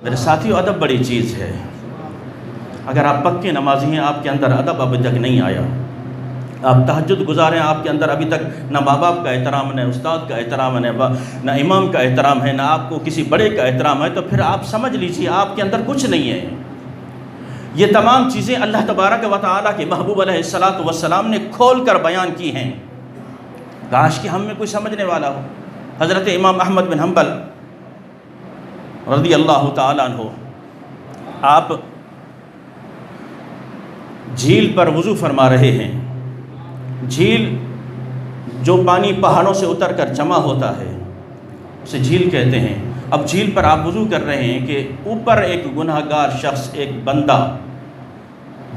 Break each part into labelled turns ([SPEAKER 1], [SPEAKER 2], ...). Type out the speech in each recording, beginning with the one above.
[SPEAKER 1] میرے ساتھیو، ادب بڑی چیز ہے۔ اگر آپ پکے نمازی ہیں، آپ کے اندر ادب ابھی تک نہیں آیا، آپ تہجد گزار ہیں، آپ کے اندر ابھی تک نہ ماں باپ کا احترام، نہ استاد کا احترام، نہ امام کا احترام ہے، نہ آپ کو کسی بڑے کا احترام ہے، تو پھر آپ سمجھ لیجیے آپ کے اندر کچھ نہیں ہے۔ یہ تمام چیزیں اللہ تبارک و تعالیٰ کے محبوب علیہ السلام نے کھول کر بیان کی ہیں۔ کاش کہ ہم میں کوئی سمجھنے والا ہو۔ حضرت امام احمد بن حنبل رضی اللہ تعالیٰ عنہ، آپ جھیل پر وضو فرما رہے ہیں۔ جھیل جو پانی پہاڑوں سے اتر کر جمع ہوتا ہے اسے جھیل کہتے ہیں۔ اب جھیل پر آپ وضو کر رہے ہیں کہ اوپر ایک گناہ گار شخص، ایک بندہ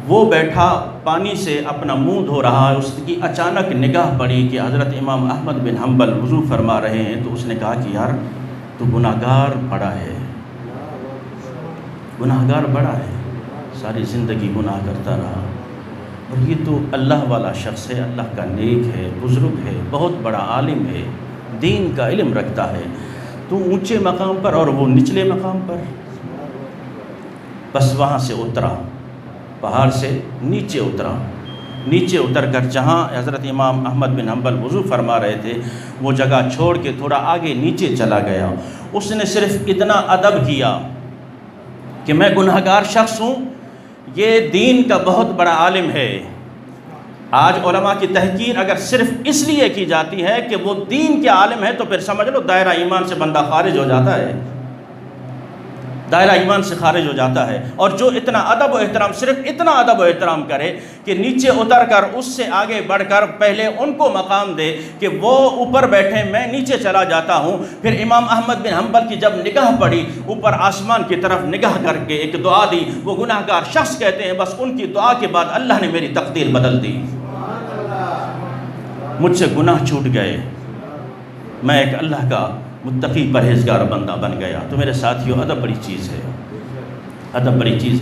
[SPEAKER 1] وہ بیٹھا پانی سے اپنا منہ دھو رہا ہے۔ اس کی اچانک نگاہ پڑی کہ حضرت امام احمد بن حنبل وضو فرما رہے ہیں، تو اس نے کہا کہ یار تو گناہ گار بڑا ہے، گناہ گار بڑا ہے، ساری زندگی گناہ کرتا رہا، اور یہ تو اللہ والا شخص ہے، اللہ کا نیک ہے، بزرگ ہے، بہت بڑا عالم ہے، دین کا علم رکھتا ہے، تو اونچے مقام پر اور وہ نچلے مقام پر۔ بس وہاں سے اترا، پہاڑ سے نیچے اترا، نیچے اتر کر جہاں حضرت امام احمد بن حنبل وضو فرما رہے تھے وہ جگہ چھوڑ کے تھوڑا آگے نیچے چلا گیا۔ اس نے صرف اتنا ادب کیا کہ میں گناہ گار شخص ہوں، یہ دین کا بہت بڑا عالم ہے۔ آج علماء کی تحقیر اگر صرف اس لیے کی جاتی ہے کہ وہ دین کے عالم ہے، تو پھر سمجھ لو دائرہ ایمان سے بندہ خارج ہو جاتا ہے، دائرہ ایمان سے خارج ہو جاتا ہے۔ اور جو اتنا ادب و احترام، صرف اتنا ادب و احترام کرے کہ نیچے اتر کر اس سے آگے بڑھ کر پہلے ان کو مقام دے کہ وہ اوپر بیٹھے، میں نیچے چلا جاتا ہوں۔ پھر امام احمد بن حنبل کی جب نگاہ پڑی اوپر آسمان کی طرف نگاہ کر کے ایک دعا دی، وہ گناہ گار شخص کہتے ہیں بس ان کی دعا کے بعد اللہ نے میری تقدیر بدل دی، مجھ سے گناہ چھوٹ گئے، میں ایک اللہ کا متقی پرہیزگار بندہ بن گیا۔ تو میرے ساتھیوں، ادب بڑی چیز ہے، ادب بڑی چیز ہے۔